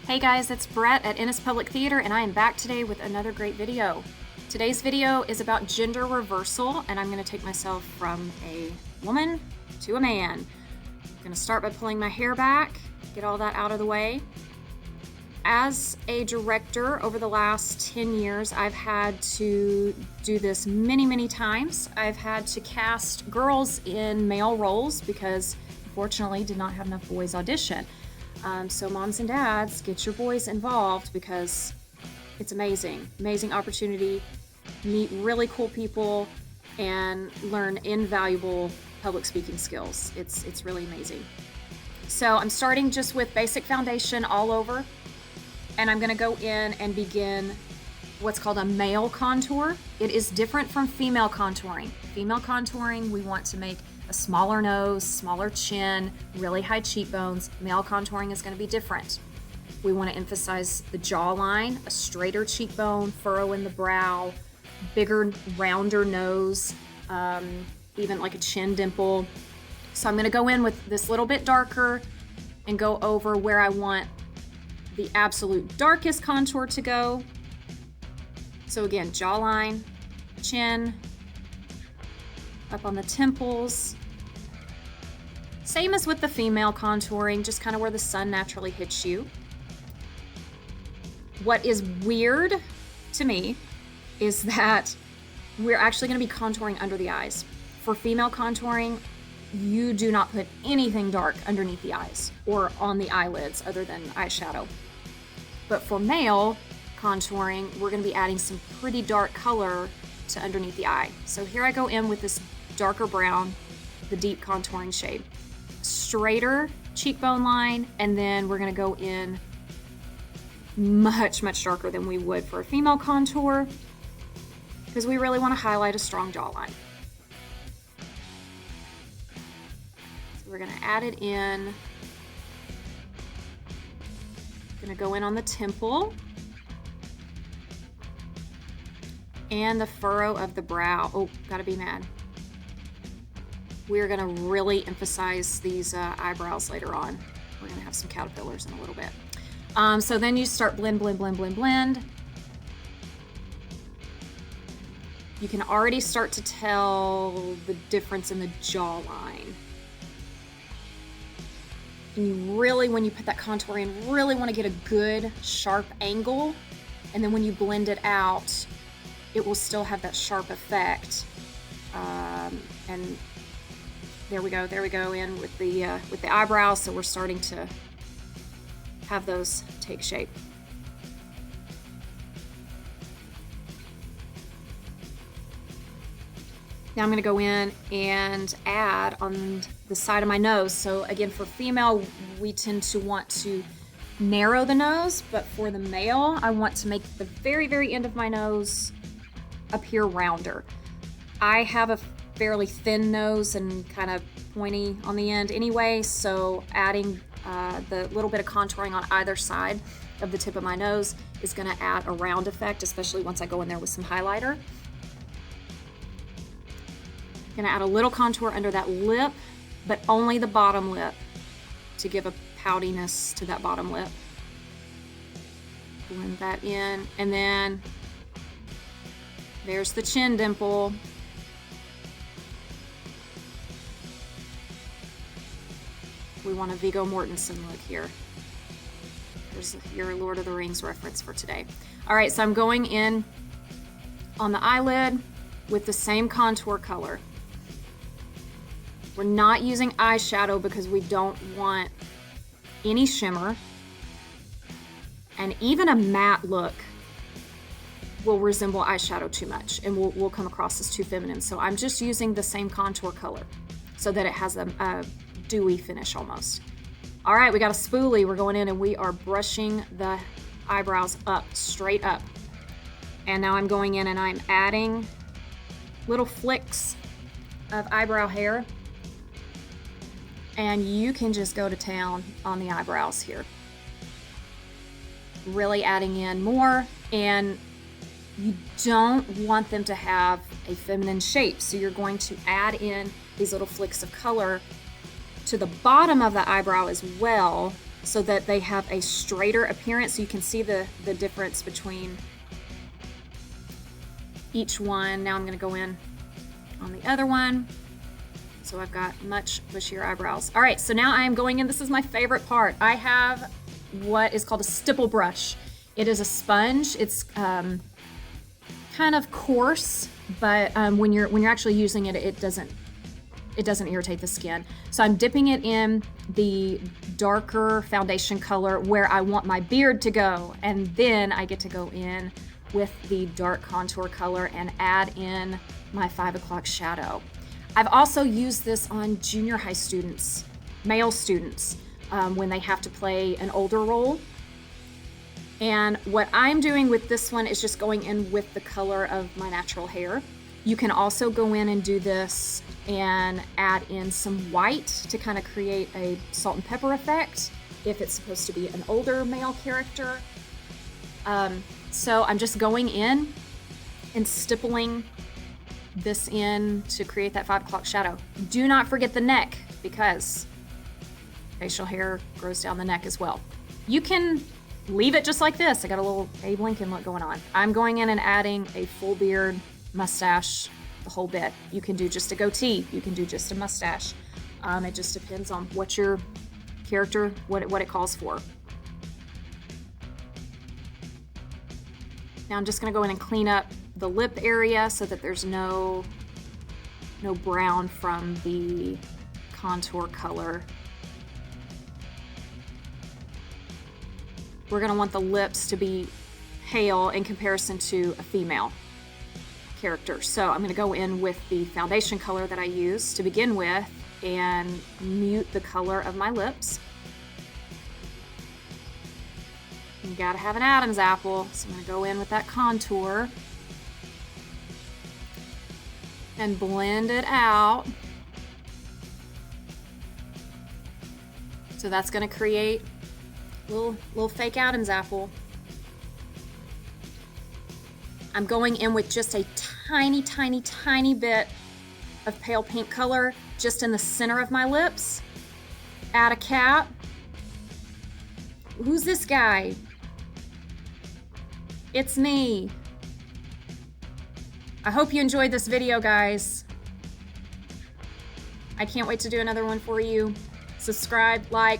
Hey guys, it's Brett at Ennis Public Theater, and I am back today with another great video. Today's video is about gender reversal, and I'm going to take myself from a woman to a man. I'm going to start by pulling my hair back, get all that out of the way. As a director over the last 10 years, I've had to do this many times. I've had to cast girls in male roles because, unfortunately, did not have enough boys audition. So moms and dads, get your boys involved because it's amazing. Amazing opportunity, meet really cool people, and learn invaluable public speaking skills. It's really amazing. So I'm starting just with basic foundation all over, and I'm gonna go in and begin what's called a male contour. It is different from female contouring. Female contouring, we want to make a smaller nose, smaller chin, really high cheekbones. Male contouring is going to be different. We want to emphasize the jawline, a straighter cheekbone, furrow in the brow, bigger, rounder nose, even like a chin dimple. So I'm going to go in with this little bit darker and go over where I want the absolute darkest contour to go. So again, jawline, chin, up on the temples. Same as with the female contouring, just kind of where the sun naturally hits you. What is weird to me is that we're actually going to be contouring under the eyes. For female contouring, you do not put anything dark underneath the eyes or on the eyelids other than eyeshadow. But for male contouring, we're going to be adding some pretty dark color to underneath the eye. So here I go in with this darker brown, the deep contouring shade. Straighter cheekbone line, and then we're going to go in much darker than we would for a female contour because we really want to highlight a strong jawline. So we're going to add it in. Going to go in on the temple and the furrow of the brow. Oh, gotta be mad. We're gonna really emphasize these eyebrows later on. We're gonna have some caterpillars in a little bit. So then you start blend. You can already start to tell the difference in the jawline. And you really, when you put that contour in, really want to get a good sharp angle. And then when you blend it out, it will still have that sharp effect. And there we go in with the eyebrows. So we're starting to have those take shape. Now I'm going to go in and add on the side of my nose. So again, for female, we tend to want to narrow the nose, but for the male, I want to make the very end of my nose appear rounder. I have a fairly thin nose and kind of pointy on the end anyway, so adding the little bit of contouring on either side of the tip of my nose is going to add a round effect, especially once I go in there with some highlighter. Going to add a little contour under that lip, but only the bottom lip to give a poutiness to that bottom lip. Blend that in, and then there's the chin dimple. We want a Viggo Mortensen look here. There's your Lord of the Rings reference for today. All right, so I'm going in on the eyelid with the same contour color. We're not using eyeshadow because we don't want any shimmer. And even a matte look will resemble eyeshadow too much and will come across as too feminine. So I'm just using the same contour color so that it has a dewy finish almost. All right, we got a spoolie. We're going in and we are brushing the eyebrows up, straight up. And now I'm going in and I'm adding little flicks of eyebrow hair. And you can just go to town on the eyebrows here. Really adding in more, and you don't want them to have a feminine shape. So you're going to add in these little flicks of color to the bottom of the eyebrow as well so that they have a straighter appearance. So you can see the difference between each one. Now I'm going to go in on the other one. So I've got much bushier eyebrows. All right, so now I am going in. This is my favorite part. I have what is called a stipple brush. It is a sponge. It's kind of coarse, but when you're actually using it, it doesn't irritate the skin. So I'm dipping it in the darker foundation color where I want my beard to go, and then I get to go in with the dark contour color and add in my 5 o'clock shadow. I've also used this on junior high students, male students, when they have to play an older role. And what I'm doing with this one is just going in with the color of my natural hair. You can also go in and do this and add in some white to kind of create a salt and pepper effect if it's supposed to be an older male character. So I'm just going in and stippling this in to create that 5 o'clock shadow. Do not forget the neck, because facial hair grows down the neck as well. You can leave it just like this. I got a little Abe Lincoln look going on. I'm going in and adding a full beard, mustache, the whole bit. You can do just a goatee. You can do just a mustache. It just depends on what your character, what it calls for. Now I'm just going to go in and clean up the lip area so that there's no brown from the contour color. We're going to want the lips to be pale in comparison to a female character. So I'm going to go in with the foundation color that I used to begin with and mute the color of my lips. You gotta have an Adam's apple, so I'm gonna go in with that contour and blend it out. So that's gonna create a little fake Adam's apple. I'm going in with just a tiny, tiny, tiny bit of pale pink color just in the center of my lips. Add a cap. Who's this guy? It's me. I hope you enjoyed this video, guys. I can't wait to do another one for you. Subscribe, like,